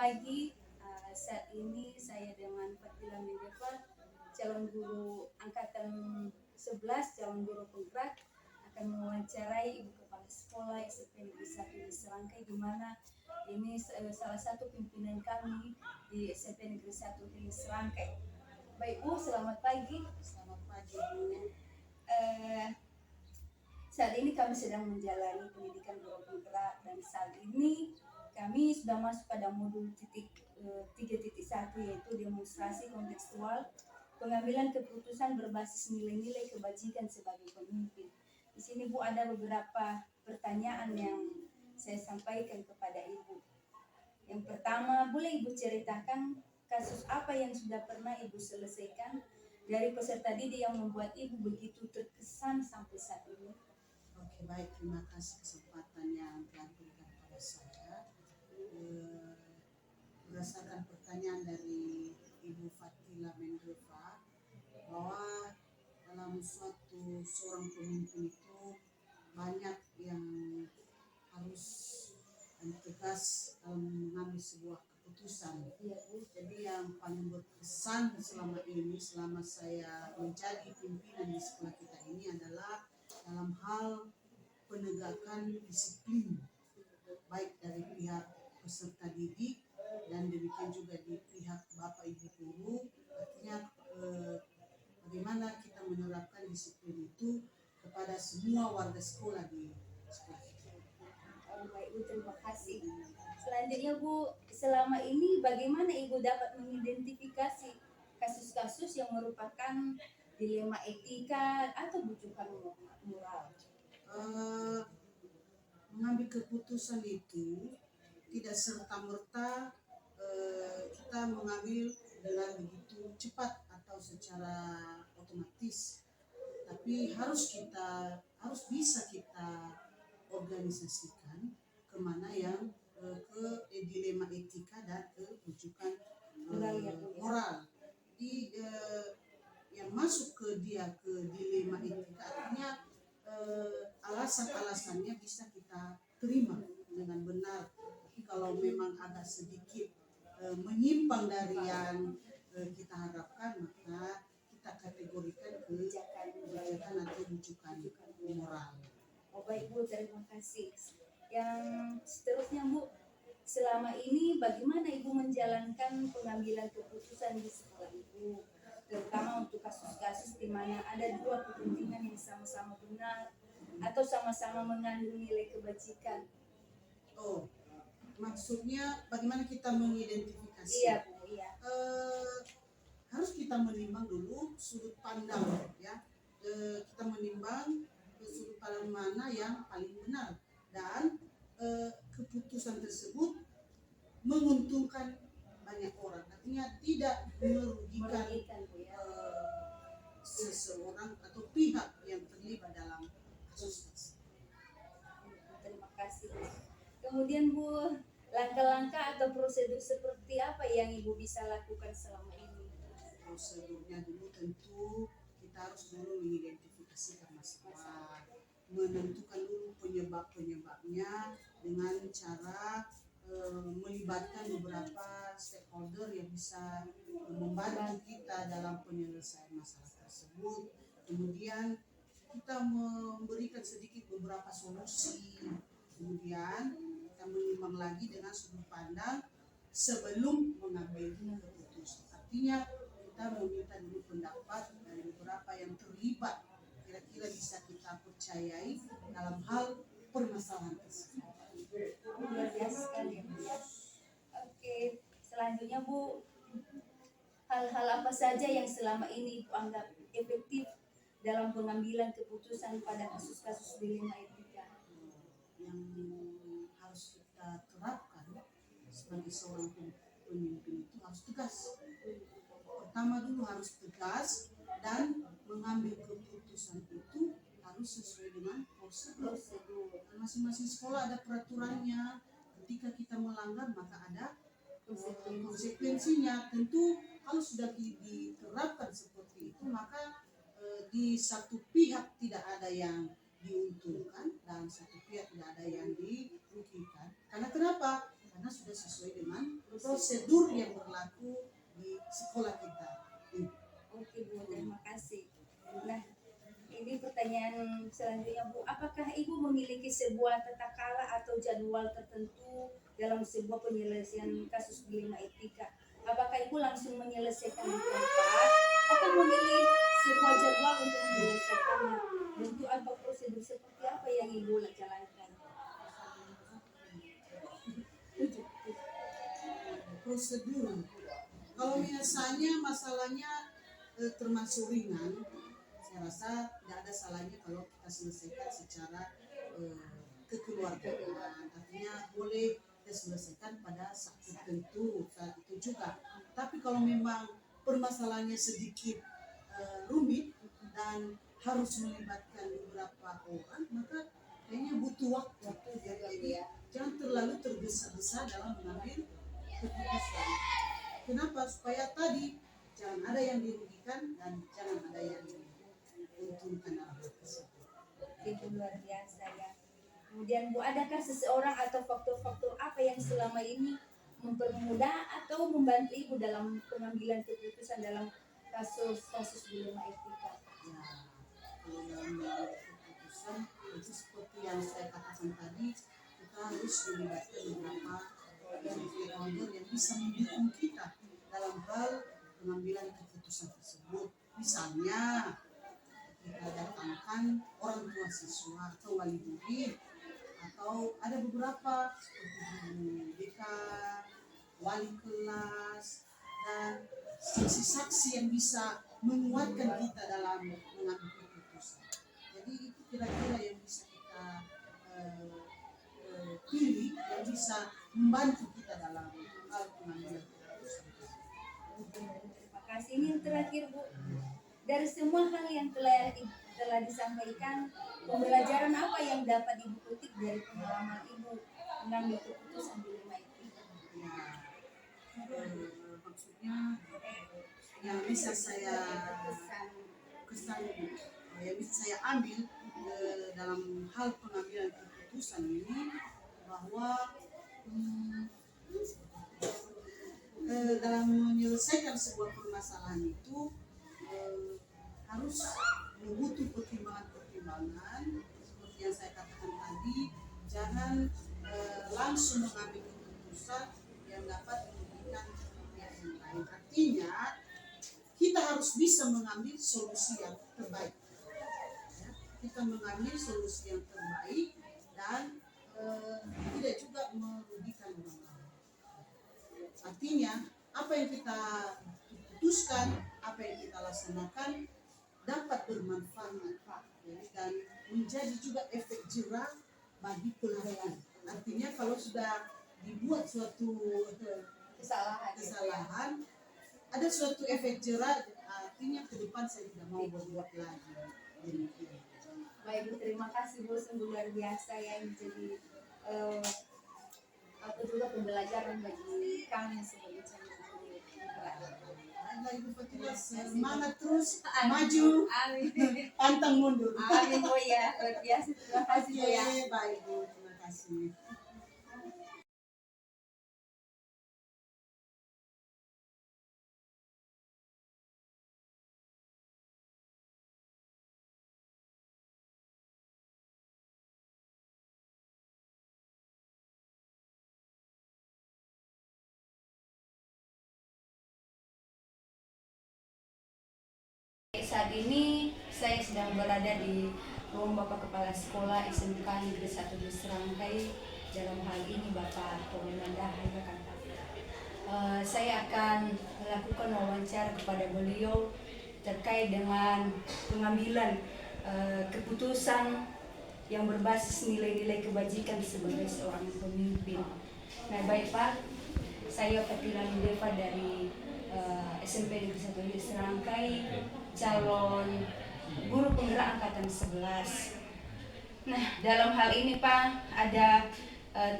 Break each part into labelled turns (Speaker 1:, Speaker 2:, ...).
Speaker 1: pagi. Saat ini saya dengan Fatila Mendeva, calon guru angkatan 11, calon guru penggerak, akan mewawancarai Ibu Kepala Sekolah SMP Negeri 1 di Serangkai, di mana ini salah satu pimpinan kami di SMP Negeri 1 di Serangkai. Baik Bu, selamat pagi.
Speaker 2: Selamat pagi Bu.
Speaker 1: Saat ini kami sedang menjalani pendidikan guru penggerak, dan saat ini kami sudah masuk pada modul 3.1, yaitu demonstrasi kontekstual pengambilan keputusan berbasis nilai-nilai kebajikan sebagai pemimpin. Di sini Bu ada beberapa pertanyaan yang saya sampaikan kepada Ibu. Yang pertama, boleh Ibu ceritakan kasus apa yang sudah pernah Ibu selesaikan dari peserta didik yang membuat Ibu begitu terkesan sampai saat ini?
Speaker 2: Oke, baik, terima kasih kesempatan yang telah diberikan kepada saya. Berdasarkan pertanyaan dari Ibu Fatila Mendeva, bahwa dalam seorang pemimpin itu banyak yang harus tegas mengambil sebuah keputusan. Jadi yang paling berkesan selama ini, selama saya menjadi pimpinan di sekolah kita ini, adalah dalam hal penegakan disiplin, baik dari pihak peserta didik dan demikian juga di pihak Bapak Ibu guru. Artinya bagaimana kita menerapkan disiplin itu kepada semua warga sekolah di sekolah kita.
Speaker 1: Baik Bu, terima kasih. Selanjutnya Bu, selama ini bagaimana Ibu dapat mengidentifikasi kasus-kasus yang merupakan dilema etika atau bujukan moral?
Speaker 2: Mengambil keputusan itu tidak serta-merta kita mengambil dengan begitu cepat atau secara otomatis, tapi harus bisa kita organisasikan kemana yang ke dilema etika dan ke rujukan moral. Jadi yang masuk ke dilema etika, artinya alasan-alasannya bisa kita terima dengan benar. Tapi kalau memang agak sedikit menyimpang dari yang kita harapkan, maka kita kategorikan kebijakan atau rujukan moral.
Speaker 1: Baik Bu, terima kasih. Yang seterusnya Bu, selama ini bagaimana Ibu menjalankan pengambilan keputusan di sekolah Ibu, terutama untuk kasus-kasus di mana ada dua kepentingan yang sama-sama benar atau sama-sama mengandung nilai kebajikan?
Speaker 2: Maksudnya bagaimana kita mengidentifikasi?
Speaker 1: Iya Bu, iya.
Speaker 2: Harus kita menimbang dulu sudut pandang, ya. Kita menimbang sudut pandang mana yang paling benar, dan keputusan tersebut menguntungkan banyak orang, artinya tidak merugikan seseorang atau pihak yang terlibat dalam kasus tersebut.
Speaker 1: Terima kasih. Kemudian Bu, langkah-langkah atau prosedur seperti apa yang Ibu bisa lakukan selama ini?
Speaker 2: Prosedurnya dulu tentu kita harus dulu mengidentifikasikan masalah, menentukan dulu penyebab-penyebabnya dengan cara melibatkan beberapa stakeholder yang bisa membantu kita dalam penyelesaian masalah tersebut. Kemudian kita memberikan sedikit beberapa solusi. Kemudian kita menimbang lagi dengan sudut pandang sebelum mengambil keputusan. Artinya kita meminta dulu pendapat dari beberapa yang terlibat, kira-kira bisa kita percayai dalam hal permasalahan tersebut.
Speaker 1: Luar biasa sekali ya. Oke, selanjutnya Bu, hal-hal apa saja yang selama ini Ibu anggap efektif dalam pengambilan keputusan pada kasus-kasus dilema etika?
Speaker 2: Yang harus kita terapkan sebagai seorang pemimpin itu harus tegas. Pertama dulu harus tegas, dan mengambil keputusan itu harus sesuai dengan prosedur. Masing-masing sekolah ada peraturannya. Ketika kita melanggar maka ada konsekuensinya. Tentu kalau sudah diterapkan seperti itu, maka di satu pihak tidak ada yang diuntungkan dan satu pihak tidak ada yang dirugikan. Karena kenapa? karena sudah sesuai dengan prosedur yang berlaku di sekolah kita.
Speaker 1: Oke Bu, terima kasih. Nah, ini pertanyaan selanjutnya Bu, apakah Ibu memiliki sebuah tata cara atau jadwal tertentu dalam sebuah penyelesaian kasus dilema etika? Apakah Ibu langsung menyelesaikan di tempat atau memilih sebuah jadwal untuk menyelesaikannya? Bentuk atau prosedur seperti apa yang Ibu jalankan?
Speaker 2: Prosedur, kalau misalnya masalahnya termasuk ringan, saya rasa tidak ada salahnya kalau kita selesaikan secara kekeluargaan. Artinya boleh kita selesaikan pada saat tertentu, saat itu juga. Tapi kalau memang permasalahannya sedikit rumit dan harus melibatkan beberapa orang, maka kayaknya butuh waktu. Jadi jangan terlalu tergesa-gesa dalam mengambil keputusan. Kenapa? Supaya tadi jangan ada yang dirugikan dan jangan ada yang diuntungkan dalam hal tersebut.
Speaker 1: Itu luar biasa ya. Kemudian Bu, adakah seseorang atau faktor-faktor apa yang selama ini mempermudah atau membantu Ibu dalam pengambilan keputusan dalam kasus-kasus dilema etika?
Speaker 2: Ya, kalau dalam mengambil keputusan itu seperti yang saya katakan tadi, kita harus melibatkan beberapa stakeholder yang bisa mendukung kita dalam hal pengambilan keputusan tersebut. Misalnya kita datangkan orang tua siswa atau wali murid, atau ada beberapa seperti guru BK, wali kelas, dan saksi-saksi yang bisa menguatkan kita dalam mengambil keputusan. Jadi itu kira-kira yang bisa kita pilih, yang bisa membantu kita dalam hal pengambilan keputusan.
Speaker 1: Terima kasih. Ini yang terakhir Bu, dari semua hal yang telah disampaikan, pembelajaran apa yang dapat Ibu petik dari pengalaman Ibu mengambil keputusan dilema etika?
Speaker 2: Maksudnya yang bisa saya yang bisa saya ambil dalam hal pengambilan keputusan ini, bahwa dalam menyelesaikan sebuah permasalahan itu harus butuh pertimbangan-pertimbangan seperti yang saya katakan tadi. Jangan langsung mengambil keputusan yang dapat merugikan pihak yang lain. Artinya kita harus bisa mengambil solusi yang terbaik. Ya, kita mengambil solusi yang terbaik dan tidak juga merugikan orang lain. Artinya apa yang kita putuskan, apa yang kita laksanakan dapat bermanfaat dan menjadi juga efek jerah bagi pelaku. Artinya kalau sudah dibuat suatu kesalahan, ada suatu efek jerah, artinya ke depan saya tidak mau berbuat lagi.
Speaker 1: Baik Bu, terima kasih Bu, sungguh luar biasa ya, menjadi atau juga pembelajaran bagi kami sebagai calon guru.
Speaker 2: Ibu Fatila semangat terus, maju, pantang mundur.
Speaker 1: Amin Bu ya, luar biasa. Terima kasih Bu ya.
Speaker 2: Baik Bu, terima kasih.
Speaker 1: Saat ini saya sedang berada di ruang Bapak Kepala Sekolah SMK Negeri 1 di Serangkai. Dalam hal ini Bapak Tommy Mandahai rekan Pak. Saya akan melakukan wawancara kepada beliau terkait dengan pengambilan keputusan yang berbasis nilai-nilai kebajikan sebagai seorang pemimpin. Nah, baik Pak, saya Fatila Deva dari SMP Negeri 1 di Serangkai, calon guru penggerak angkatan 11. Nah, dalam hal ini Pak, ada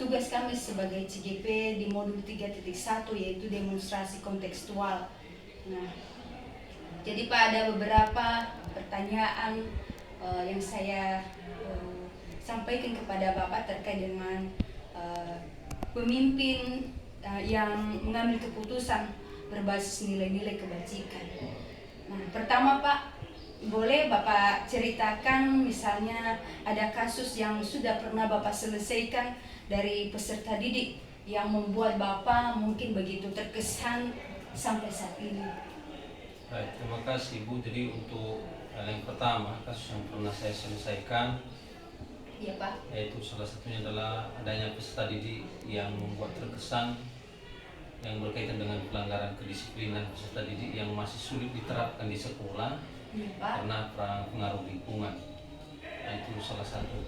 Speaker 1: tugas kami sebagai CGP di modul 3.1 yaitu demonstrasi kontekstual. Nah, jadi Pak, ada beberapa pertanyaan yang saya sampaikan kepada Bapak terkait dengan pemimpin yang mengambil keputusan berbasis nilai-nilai kebajikan. Nah, pertama Pak, boleh Bapak ceritakan misalnya ada kasus yang sudah pernah Bapak selesaikan dari peserta didik yang membuat Bapak mungkin begitu terkesan sampai saat ini.
Speaker 3: Baik, terima kasih Bu. Jadi untuk hal yang pertama, kasus yang pernah saya selesaikan,
Speaker 1: Iya Pak.
Speaker 3: yaitu salah satunya adalah adanya peserta didik yang membuat terkesan yang berkaitan dengan pelanggaran kedisiplinan peserta didik yang masih sulit diterapkan di sekolah
Speaker 1: Iya Pak.
Speaker 3: karena pengaruh lingkungan. Nah, itu salah satu.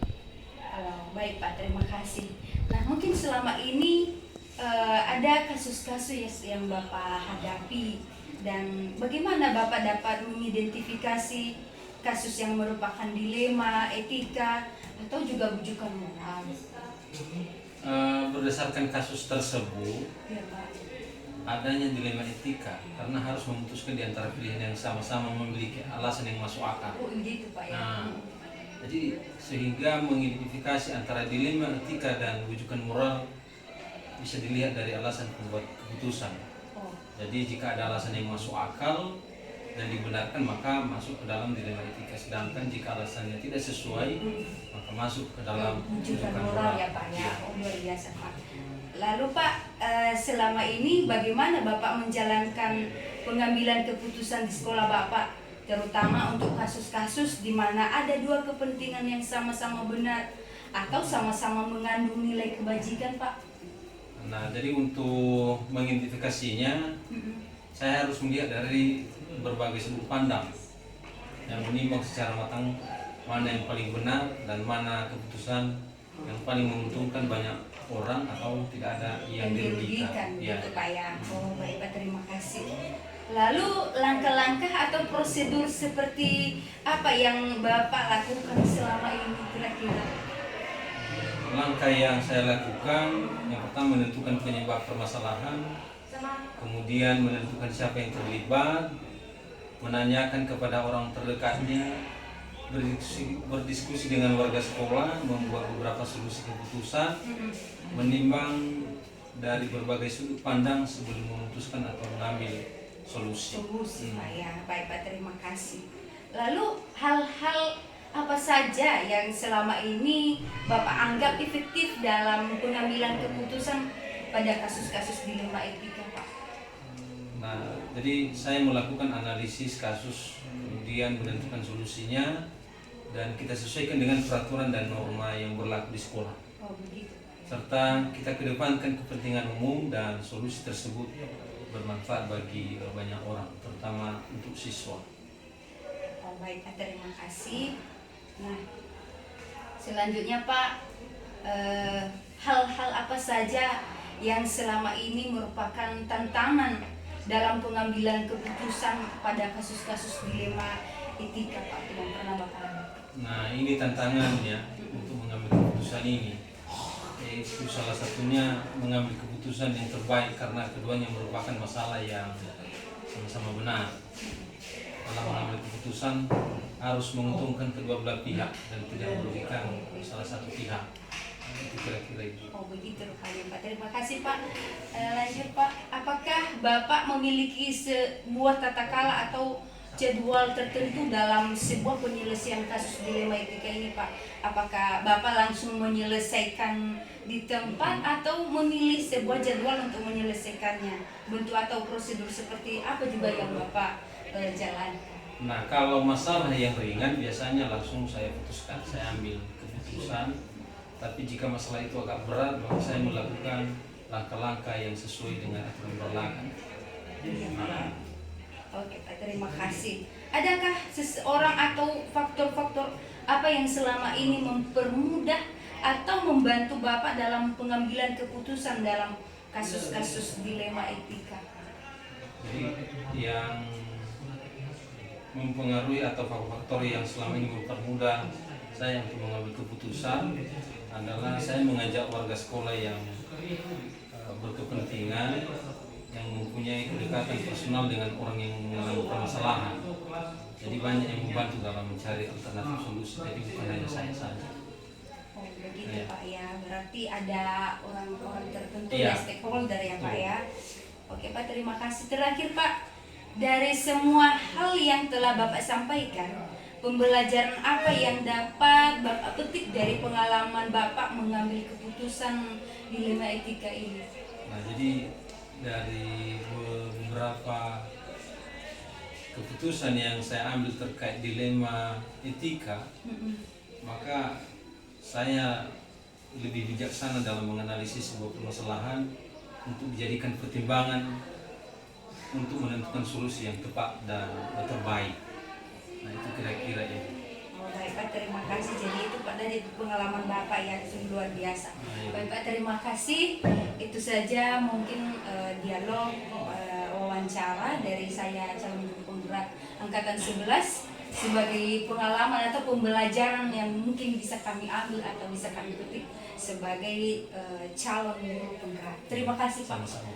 Speaker 1: Baik Pak, terima kasih. Nah, mungkin selama ini ada kasus-kasus yang Bapak hadapi, dan bagaimana Bapak dapat mengidentifikasi kasus yang merupakan dilema, etika, atau juga rujukan moral?
Speaker 3: Berdasarkan kasus tersebut,
Speaker 1: Ya Pak.
Speaker 3: adanya dilema etika karena harus memutuskan di antara pilihan yang sama-sama memiliki alasan yang masuk akal.
Speaker 1: Oh, gitu Pak ya.
Speaker 3: Nah, jadi sehingga mengidentifikasi antara dilema etika dan rujukan moral bisa dilihat dari alasan pembuat keputusan.
Speaker 1: Oh,
Speaker 3: Jadi jika ada alasan yang masuk akal dan dibenarkan maka masuk ke dalam dilema etika. Sedangkan jika alasannya tidak sesuai maka masuk ke dalam
Speaker 1: rujukan moral ya Pak ya. Oh, luar biasa Pak. Lalu Pak, selama ini bagaimana Bapak menjalankan pengambilan keputusan di sekolah Bapak, terutama untuk kasus-kasus di mana ada dua kepentingan yang sama-sama benar atau sama-sama mengandung nilai kebajikan Pak?
Speaker 3: Nah, jadi untuk mengidentifikasinya saya harus melihat dari berbagai sudut pandang yang menimbang secara matang mana yang paling benar dan mana keputusan yang paling menguntungkan banyak orang atau tidak ada yang dirugikan. Ya.
Speaker 1: Gitu Pak ya. Oh, baik Pak, terima kasih. Lalu langkah-langkah atau prosedur seperti apa yang Bapak lakukan selama ini kira-kira?
Speaker 3: Langkah yang saya lakukan, yang pertama menentukan penyebab permasalahan, kemudian menentukan siapa yang terlibat, menanyakan kepada orang terdekatnya, berdiskusi dengan warga sekolah, membuat beberapa solusi keputusan, menimbang dari berbagai sudut pandang sebelum memutuskan atau mengambil solusi.
Speaker 1: Pak ya. Baik Pak, terima kasih. Lalu hal-hal apa saja yang selama ini Bapak anggap efektif dalam pengambilan keputusan pada kasus-kasus dilema etika Pak?
Speaker 3: Nah, jadi saya melakukan analisis kasus, kemudian menentukan solusinya, dan kita sesuaikan dengan peraturan dan norma yang berlaku di sekolah.
Speaker 1: Oh, begitu.
Speaker 3: Serta kita kedepankan kepentingan umum dan solusi tersebut bermanfaat bagi banyak orang, terutama untuk siswa.
Speaker 1: Oh, baik Pak, terima kasih. Nah, selanjutnya Pak, hal-hal apa saja yang selama ini merupakan tantangan dalam pengambilan keputusan pada kasus-kasus dilema etika Pak yang pernah Bapak hadapi?
Speaker 3: Nah, ini tantangannya untuk mengambil keputusan ini, yaitu salah satunya mengambil keputusan yang terbaik karena keduanya merupakan masalah yang sama-sama benar. Dalam mengambil keputusan harus menguntungkan kedua belah pihak dan tidak merugikan salah satu pihak. Itu kira-kira itu.
Speaker 1: Oh, begitu kali Pak. Terima kasih Pak. Lanjut Pak, apakah Bapak memiliki sebuah tata cara atau jadwal tertentu dalam sebuah penyelesaian kasus dilema etika ini Pak? Apakah Bapak langsung menyelesaikan di tempat atau memilih sebuah jadwal untuk menyelesaikannya? Bentuk atau prosedur seperti apa juga yang Bapak jalankan?
Speaker 3: Nah, kalau masalah yang ringan biasanya langsung saya putuskan, saya ambil keputusan. Tapi jika masalah itu agak berat, maka saya melakukan langkah-langkah yang sesuai dengan aturan berlaku.
Speaker 1: Oke Pak, terima kasih. Adakah seseorang atau faktor-faktor apa yang selama ini mempermudah atau membantu Bapak dalam pengambilan keputusan dalam kasus-kasus dilema etika?
Speaker 3: Jadi yang mempengaruhi atau faktor yang selama ini mempermudah saya untuk mengambil keputusan adalah saya mengajak warga sekolah yang berkepentingan, yang mempunyai kedekatan personal dengan orang yang mengalami permasalahan. Jadi banyak yang membantu dalam mencari alternatif solusi, jadi bukan hanya saya saja.
Speaker 1: Oh begitu
Speaker 3: Iya.
Speaker 1: Pak ya, berarti ada orang-orang tertentu
Speaker 3: Iya.
Speaker 1: ya, stakeholder ya Pak
Speaker 3: Betul.
Speaker 1: ya. Oke Pak, terima kasih. Terakhir Pak, dari semua hal yang telah Bapak sampaikan, pembelajaran apa yang dapat Bapak petik dari pengalaman Bapak mengambil keputusan dilema etika ini?
Speaker 3: Nah, jadi dari beberapa keputusan yang saya ambil terkait dilema etika,
Speaker 1: Mm-mm.
Speaker 3: maka saya lebih bijaksana dalam menganalisis sebuah permasalahan untuk dijadikan pertimbangan untuk menentukan solusi yang tepat dan terbaik. Nah, itu kira-kira ya.
Speaker 1: Oh, baik Pak, terima kasih. Jadi itu Pak dari pengalaman Bapak yang sungguh luar biasa.
Speaker 3: Baik.
Speaker 1: Baik Pak, terima kasih. Itu saja mungkin dialog wawancara dari saya calon guru penggerak angkatan 11 sebagai pengalaman atau pembelajaran yang mungkin bisa kami ambil atau bisa kami petik sebagai calon guru penggerak. Terima kasih Pak.
Speaker 3: Sama-sama.